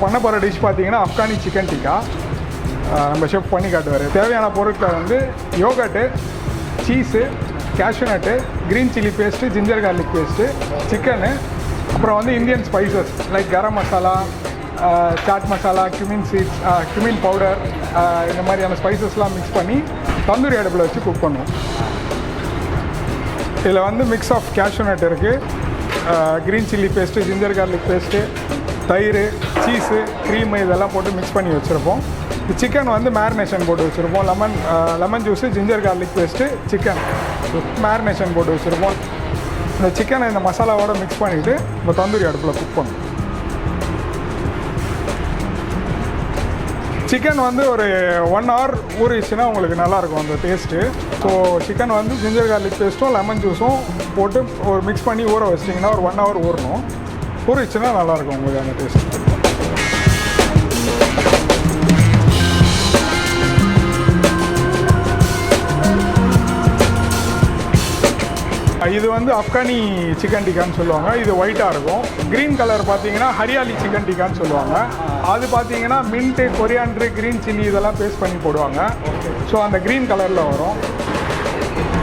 பண்ண போகிற டிஷ் பார்த்தீங்கன்னா அஃப்கானி சிக்கன் டிக்கா. நம்ம ஷெஃப் பண்ணி காட்டுவார். தேவையான பொருட்களை வந்து yogurt, cheese, cashew nut, green chilli paste, ginger garlic paste, chicken, அப்புறம் வந்து Indian spices like garam masala, chaat masala, cumin seeds, cumin powder, இந்த மாதிரியான ஸ்பைசஸ்லாம் மிக்ஸ் பண்ணி தந்தூரி அடுப்பில் வச்சு குக் பண்ணுவோம். இதில் வந்து மிக்ஸ் ஆஃப் கேஷ்யூ நட் இருக்குது, green chilli paste, ginger garlic paste, தயிர், சீஸு, க்ரீமு இதெல்லாம் போட்டு மிக்ஸ் பண்ணி வச்சுருப்போம். சிக்கன் வந்து மேரினேஷன் போட்டு வச்சுருப்போம். Lemon juice, ginger garlic paste, chicken marination போட்டு வச்சுருப்போம். இந்த சிக்கனை இந்த மசாலாவோடு மிக்ஸ் பண்ணிவிட்டு இப்போ தந்தூரி அடுப்பில் குக் பண்ணுவோம். சிக்கன் வந்து ஒரு 1 hour ஊறிச்சுன்னா உங்களுக்கு நல்லாயிருக்கும் அந்த டேஸ்ட்டு. ஸோ சிக்கன் வந்து ஜிஞ்சர் கார்லிக் பேஸ்ட்டும் லெமன் ஜூஸும் போட்டு ஒரு மிக்ஸ் பண்ணி ஊற வச்சிட்டிங்கன்னா ஒரு 1 hour ஊறணும். ஊறிச்சுன்னா நல்லாயிருக்கும் உங்களுக்கு அந்த டேஸ்ட். இது வந்து அஃப்கானி சிக்கன் டிக்கான்னு சொல்லுவாங்க. இது ஒயிட்டாக இருக்கும். க்ரீன் கலர் பார்த்தீங்கன்னா ஹரியாலி சிக்கன் டிக்கான்னு சொல்லுவாங்க. அது பார்த்தீங்கன்னா மின்ட்டு, கொரியாண்ட்ரு, க்ரீன் சில்லி இதெல்லாம் பேஸ்ட் பண்ணி போடுவாங்க. ஸோ அந்த க்ரீன் கலரில் வரும்.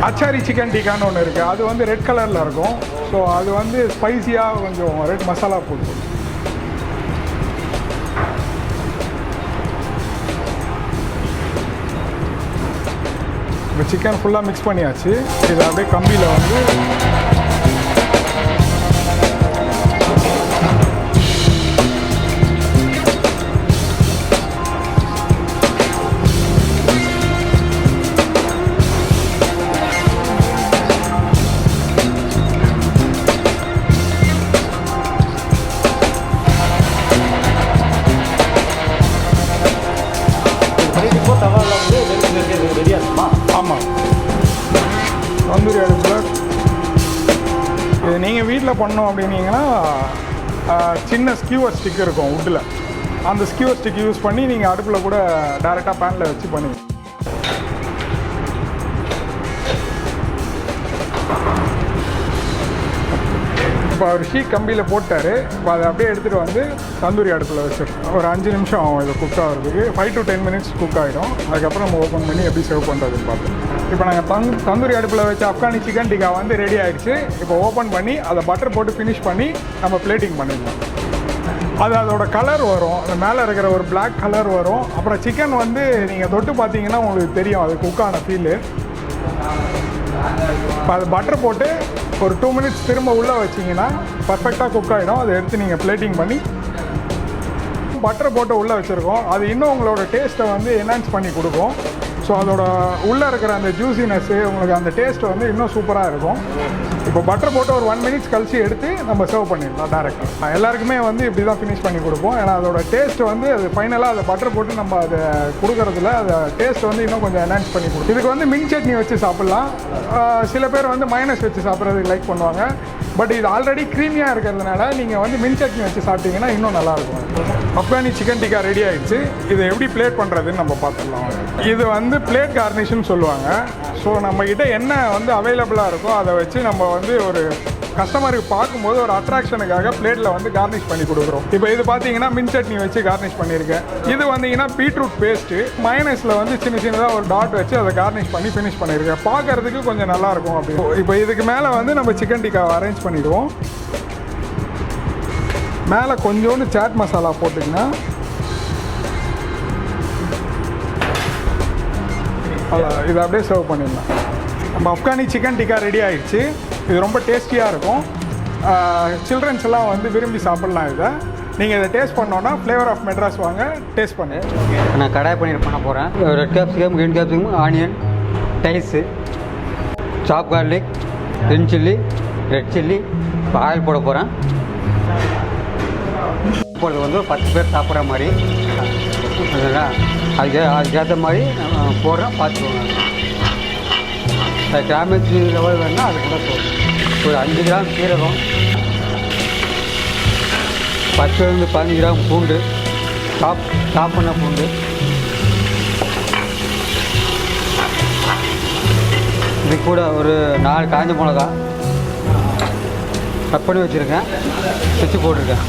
அச்சாரி சிக்கன் டிக்கான்னு ஒன்று இருக்குது. அது வந்து ரெட் கலரில் இருக்கும். ஸோ அது வந்து ஸ்பைஸியாக கொஞ்சம் ரெட் மசாலா போட்டு. இப்போ சிக்கன் ஃபுல்லாக மிக்ஸ் பண்ணியாச்சு. இது அப்படியே கம்பியில் வந்து தந்தூரி அடுப்பில் இது நீங்கள் வீட்டில் பண்ணோம் அப்படின்னீங்கன்னா சின்ன ஸ்கியூவர் ஸ்டிக் இருக்கும் வுட்டில். அந்த ஸ்கியூவர் ஸ்டிக் யூஸ் பண்ணி நீங்கள் அடுப்பில் கூட டைரெக்டாக பேனில் வச்சு பண்ணுவீங்க. இப்போ அவர் ஷீட் கம்பியில் போட்டார். இப்போ அதை அப்படியே எடுத்துகிட்டு வந்து தந்தூரி அடுப்பில் வச்சிருக்கோம். ஒரு 5 நிமிஷம் ஆகும் இதை குக் ஆகிறதுக்கு. 5 to 10 minutes குக் ஆகிடும். அதுக்கப்புறம் நம்ம ஓப்பன் பண்ணி எப்படி சர்வ் பண்ணுறதுன்னு பார்த்தோம். இப்போ நாங்கள் தந்தூரி அடுப்பில் வச்ச அஃப்கானி சிக்கன் டிக்கா வந்து ரெடி ஆகிடுச்சு. இப்போ ஓப்பன் பண்ணி அதை பட்டர் போட்டு ஃபினிஷ் பண்ணி நம்ம பிளேட்டிங் பண்ணிடலாம். அதோட கலர் வரும். அது மேலே இருக்கிற ஒரு பிளாக் கலர் வரும். அப்புறம் சிக்கன் வந்து நீங்கள் தொட்டு பார்த்தீங்கன்னா உங்களுக்கு தெரியும் அது குக்கான ஃபீலு. இப்போ அது பட்டர் போட்டு ஒரு 2 minutes திரும்ப உள்ளே வச்சிங்கன்னா பர்ஃபெக்டாக குக் ஆகிடும். அதை எடுத்து நீங்கள் பிளேட்டிங் பண்ணி பட்டர் போட்டு உள்ளே வச்சுருக்கோம். அது இன்னும் உங்களோட டேஸ்ட்டை வந்து என்ஹான்ஸ் பண்ணி கொடுக்கும். ஸோ அதோட உள்ளே இருக்கிற அந்த ஜூசினஸ்ஸு உங்களுக்கு அந்த டேஸ்ட் வந்து இன்னும் சூப்பராக இருக்கும். இப்போ பட்டர் போட்டு ஒரு 1 minute கழிச்சு எடுத்து நம்ம சர்வ் பண்ணிடலாம் டேரெக்டாக. எல்லாருக்குமே வந்து இப்படி தான் ஃபினிஷ் பண்ணி கொடுப்போம். ஏன்னா அதோட டேஸ்ட் வந்து அது ஃபைனலாக அதை பட்டர் போட்டு நம்ம அதை கொடுக்குறதுல அதை டேஸ்ட் வந்து இன்னும் கொஞ்சம் என்ஹான்ஸ் பண்ணி கொடுக்கும். இதுக்கு வந்து மின் சட்னி வச்சு சாப்பிட்லாம். சில பேர் வந்து மைனஸ் வச்சு சாப்பிட்றதுக்கு லைக் பண்ணுவாங்க. பட் இது ஆல்ரெடி க்ரீமியாக இருக்கிறதுனால நீங்கள் வந்து மின் சட்னி வச்சு சாப்பிட்டீங்கன்னா இன்னும் நல்லாயிருக்கும். அஃப்கானி சிக்கன் டிக்கா ரெடி ஆகிடுச்சு. இதை எப்படி பிளேட் பண்ணுறதுன்னு நம்ம பார்த்துடலாம். இது வந்து பிளேட் கார்னிஷ்னு சொல்லுவாங்க. ஸோ நம்மக்கிட்ட என்ன வந்து அவைலபிளாக இருக்கோ அதை வச்சு நம்ம வந்து ஒரு கஸ்டமருக்கு பார்க்கும்போது ஒரு அட்ராக்ஷனுக்காக பிளேட்டில் வந்து கார்னிஷ் பண்ணி கொடுக்குறோம். இப்போ இது பார்த்தீங்கன்னா மின் சட்னி வச்சு கார்னிஷ் பண்ணியிருக்கேன். இது வந்தீங்கன்னா பீட்ரூட் பேஸ்ட்டு மைனஸில் வந்து சின்னதாக ஒரு டாட் வச்சு அதை கார்னிஷ் பண்ணி ஃபினிஷ் பண்ணியிருக்கேன். பார்க்குறதுக்கு கொஞ்சம் நல்லாயிருக்கும். அப்படி இப்போ இதுக்கு மேலே வந்து நம்ம சிக்கன் டிக்காவை அரேஞ்ச் பண்ணிடுவோம். மேலே கொஞ்சோண்டு சாட் மசாலா போட்டுங்கன்னா இதை அப்படியே சர்வ் பண்ணிடலாம். நம்ம அஃப்கானி சிக்கன் டிக்கா ரெடி ஆகிடுச்சு. இது ரொம்ப டேஸ்டியாக இருக்கும். சில்ட்ரன்ஸ் எல்லாம் வந்து விரும்பி சாப்பிட்லாம். இதை நீங்கள் இதை டேஸ்ட் பண்ணோன்னா ஃப்ளேவர் ஆஃப் மெட்ராஸ் வாங்க, டேஸ்ட் பண்ணு. நான் கடாய் பன்னீர் பண்ண போகிறேன். Red capsicum, green capsicum, onion, dice, chop garlic, green chilli, red chilli, oil போட போகிறேன். போடுறது வந்து 10 பேர் சாப்பிட்ற மாதிரி அதுக்கேற்ற மாதிரி போடுறேன். பார்த்துக்கோங்க. கிராமத்து லெவல் வேணுன்னா அது கூட போடுறோம். ஒரு 5 கிராம் சீரகம், 10 to 15 கிராம் பூண்டு, சாப் பண்ண பூண்டு, இது கூட ஒரு 4 காஞ்ச மிளகா கட் பண்ணி வச்சுருக்கேன், வச்சு போட்டிருக்கேன்.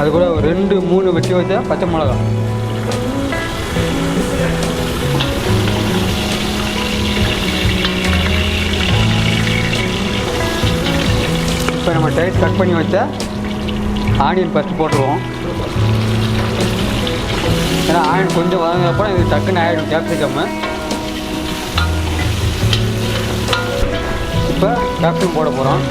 அது கூட ஒரு 2-3 வெட்டி வச்ச பச்சை மிளகா. இப்போ நம்ம டைஸ் கட் பண்ணி வச்ச ஆனியன் ஃபஸ்ட்டு போட்டுருவோம். ஏன்னா ஆனியன் கொஞ்சம் வதங்கினப்போ இது டக்குன்னு ஆகிடும் கேப்சிகம். இப்போ கேப்சிகம் போட போகிறோம்.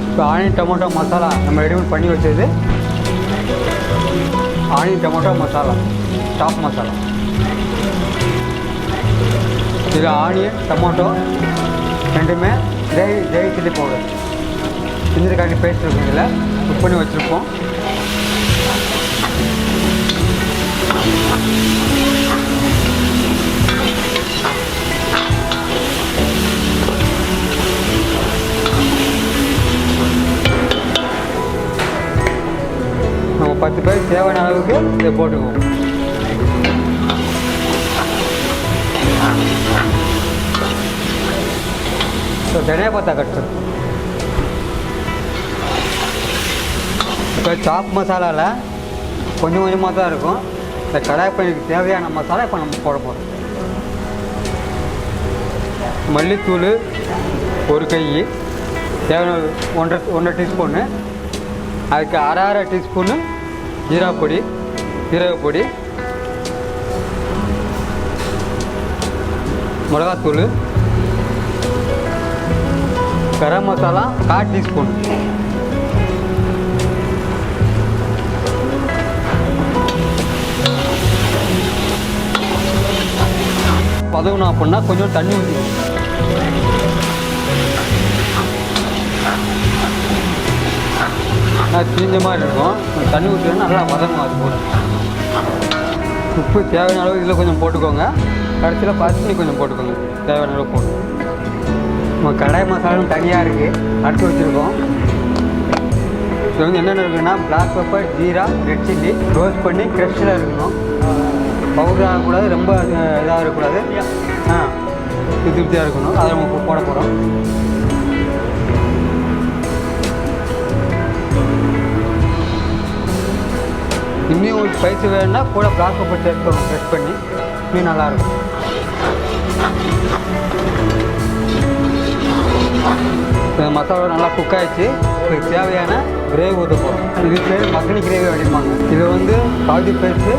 இப்போ ஆனியன் டொமேட்டோ மசாலா நம்ம ரெடிமேட் பண்ணி வச்சது. ஆனியன் டொமேட்டோ மசாலா, சாப் மசாலா. இதில் ஆனியன் டொமேட்டோ ரெண்டுமே ஜெய் சில்லி பவுடர், இஞ்சிக்காண்டி பேஸ்ட் இருக்கும். இதில் குக் பண்ணி வச்சுருப்போம். நம்ம 10 பேருக்கு தேவையான அளவுக்கு இதை போட்டுக்குவோம். ஸோ தனியாக பார்த்தா கட்டு. இப்போ சாப் மசாலாவில் கொஞ்சம் கொஞ்சமாக தான் இருக்கும். இந்த கடாய் பன்னீருக்கு தேவையான மசாலா இப்போ நம்ம போட போகிறோம். மல்லித்தூள் 1 கை, தேவையான 1.5 டீஸ்பூனு. அதுக்கு அரை டீஸ்பூனு ஜீரகப்பொடி, ஜீரகப்பொடி, மிளகாத்தூள், கரம் மசாலா 1/4 டீஸ்பூன், பதவணும் அப்படின்னா கொஞ்சம் தண்ணி ஊற்றிக்கணும். தீஞ்ச மாதிரி இருக்கும். தண்ணி ஊற்றினா நல்லா வதங்கும். அது கூட உப்பு தேவையான அளவு இதில் கொஞ்சம் போட்டுக்கோங்க. கடைசியில் பச்சை கொஞ்சம் போட்டுக்கோங்க, தேவையான அளவு போட்டு. நம்ம கடாய் மசாலாவும் தனியாக இருக்குது, அடுத்து வச்சுருக்கோம். இது வந்து என்னென்ன இருக்குன்னா பிளாக் பெப்பர், ஜீரா, ரெட் சில்லி ரோஸ்ட் பண்ணி க்ரஷ்ஷில் இருக்கணும். பவுடர் ஆகக்கூடாது, ரொம்ப இதாக இருக்கக்கூடாது. திருப்தியாக இருக்கணும். அதை நம்ம போட போகிறோம். இன்னும் உங்களுக்கு ஸ்பைசி வேணும்னா கூட பிளாக் பெப்பர் சேர்க்கணும், க்ரஷ் பண்ணி. இன்னும் நல்லாயிருக்கும். மசாலா நல்லா குக் ஆகிடுச்சு. இதுக்கு தேவையான கிரேவி ஊற்ற போகிறோம். இது பேர் மக்னி கிரேவி அப்படிம்பாங்க. இது வந்து kaju paste,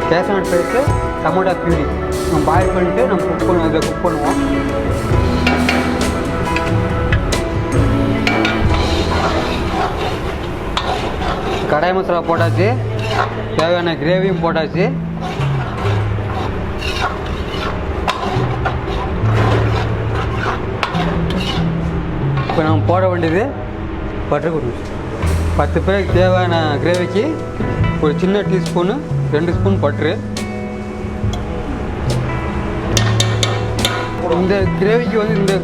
cashew nut paste, tomato பியூரி நம்ம பாயில் பண்ணிவிட்டு நம்ம இதை குக் பண்ணுவோம். கடாய் மசாலா போட்டாச்சு, தேவையான கிரேவியும் போட்டாச்சு. இப்போ நம்ம போட வேண்டியது பட்டர் குருமா. 10 பேருக்கு தேவையான கிரேவிக்கு ஒரு சின்ன டீஸ்பூனு 2 ஸ்பூன் பட்ரு. இந்த கிரேவிக்கு வந்து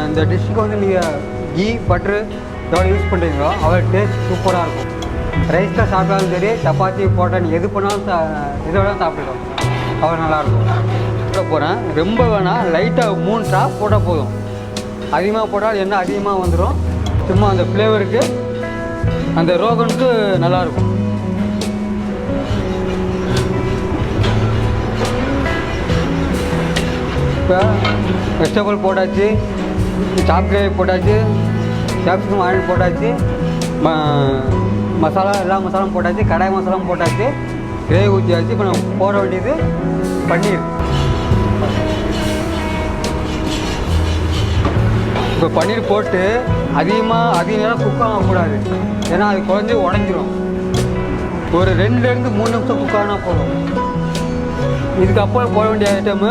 இந்த டிஷ்ஷுக்கு வந்து நீங்கள் கீ பட்ரு எவ்வளோ யூஸ் பண்ணுறீங்களோ அவ்வளோ டேஸ்ட் சூப்பராக இருக்கும். ரைஸில் சாப்பிட்டாலும் சரி, சப்பாத்தி போட்டால் நீங்கள் எது பண்ணாலும் இதோட சாப்பிடலாம். அவ்வளோ நல்லாயிருக்கும். போட போகிறேன். ரொம்ப வேணால் லைட்டாக 3 ட்ராப் போட்டால் போதும். அதிகமாக போட்டால் எண்ணெய் அதிகமாக வந்துடும். சும்மா அந்த ஃப்ளேவருக்கு, அந்த ரோகனுக்கு நல்லாயிருக்கும். இப்போ வெஜிடபிள் போட்டாச்சு, சாப் கிரேவி போட்டாச்சு, கேப்சிகம் ஆயில் போட்டாச்சு, மசாலா எல்லா மசாலாவும் போட்டாச்சு, கடாய் மசாலாவும் போட்டாச்சு, கிரேவி ஊற்றியாச்சு. இப்போ நம்ம போட வேண்டியது பன்னீர். இப்போ பன்னீர் போட்டு அதிக நேரம் குக் ஆகக்கூடாது. ஏன்னா அது குழஞ்சி உடஞ்சிரும். ஒரு 2-3 நிமிஷம் குக் ஆனால் போதும். இதுக்கப்புறம் போட வேண்டிய ஐட்டமு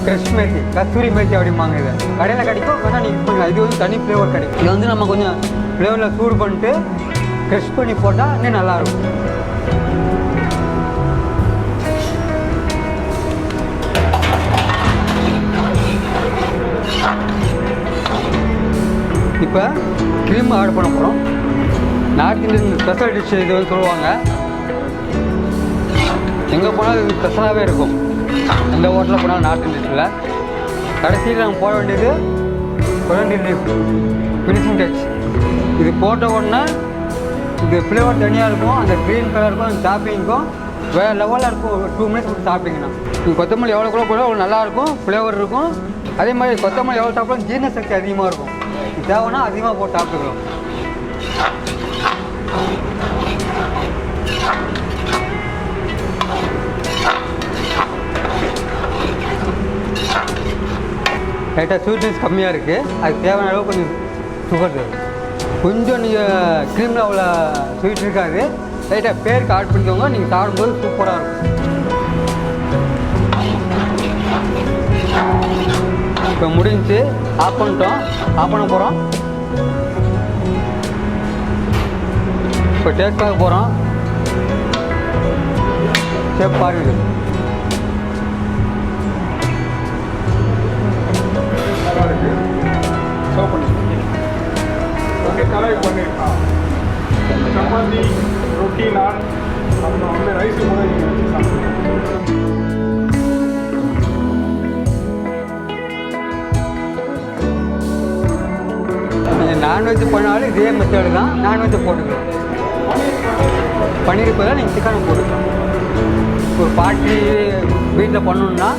ஃப்ரெஷ் மேத்தி, கஸ்தூரி மேத்தி அப்படிம்பாங்க. இதை கடையில் கிடைக்கும், வேணால் நீங்கள் பண்ணலாம். இது வந்து தனி ஃப்ளேவர் கிடைக்கும். இது வந்து நம்ம கொஞ்சம் ஃப்ளேவரில் சூடு பண்ணிட்டு க்ரஷ் பண்ணி போட்டால் இன்னும் நல்லாயிருக்கும். இப்போ க்ரீம் ஆட் பண்ண போகிறோம். நார்த் இந்தியன் ஸ்பெஷல் டிஷ் இது வந்து சொல்லுவாங்க. எங்கே போனாலும் இது ஸ்பெஷலாகவே இருக்கும். எந்த ஹோட்டலில் போனாலும் நார்த் இந்தியனில் கடைசியில் நம்ம போட வேண்டியது கொரியண்டர் லீஃப், ஃபினிஷிங் டச். இது போட்ட உடனே இது ஃப்ளேவர் தனியாக இருக்கும், அந்த க்ரீன் கலருக்கும் அந்த சாப்பிங்க்கும் வேறு லெவலில் இருக்கும். ஒரு 2 மினிட்ஸ் கொடுத்து சாப்பிட்டீங்கன்னா இது கொத்தமல்லி எவ்வளோ கூட போட அவ்வளோ நல்லாயிருக்கும், ஃப்ளேவர் இருக்கும். அதே மாதிரி கொத்தமல்லி எவ்வளோ சாப்பிட்டாலும் ஜீரண சக்தி அதிகமாக இருக்கும். இது தேவைன்னா அதிகமாக போட்டு சாப்பிட்டுக்கலாம். லைட்டாக ஸ்வீட்னஸ் கம்மியாக இருக்குது, அதுக்கு தேவையான அளவு கொஞ்சம் சுகர் தேவை. கொஞ்சம் நீங்கள் க்ரீமில் அவ்வளோ ஸ்வீட் இருக்காது, லைட்டாக பேருக்கு ஆட் பண்ணிக்கோங்க. நீங்கள் சாப்பிடும்போது சூப்பராக இருக்கும். இப்போ முடிஞ்சு ஆஃப் பண்ணிட்டோம், ஆஃப் பண்ண போகிறோம். இப்போ டேஸ்ட் பார்க்க போகிறோம். சேப் பாருங்க, நல்லா இருக்கு. சர்வ் பண்ணி ஓகே. கடாய் பண்ணியிருக்கான். சப்பாத்தி, ரொட்டி, நான், அப்புறம் வந்து ரைஸ் கூட நீங்கள் வச்சு சாப்பிடுங்க. நீங்கள் நான்வெஜ் பண்ணாலும் இதே மெத்தடு தான், நான்வெஜ்ஜை போட்டுக்கலாம். பன்னீர் பதிலாக நீங்கள் சிக்கனை போட்டுக்கலாம். ஒரு பார்ட்டி வீட்டில் பண்ணணுன்னா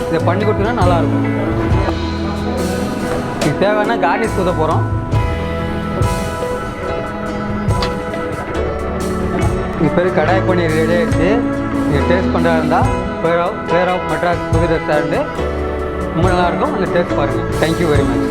இதை பண்ணி கொடுத்தீங்கன்னா நல்லாயிருக்கும். இது தேவைன்னா கார்லிக் ஊற்ற போகிறோம். இது பேர் கடாய் பன்னீர் ரெடி ஆகிடுச்சு. நீங்கள் டேஸ்ட் பண்ணுறதா இருந்தால் ஃப்ளேவர் ஆஃப் மெட்ராஸ் புது ரெஸ்டாரண்ட்டு ரொம்ப நல்லாயிருக்கும். அந்த டேஸ்ட் பாருங்கள். Thank you very much.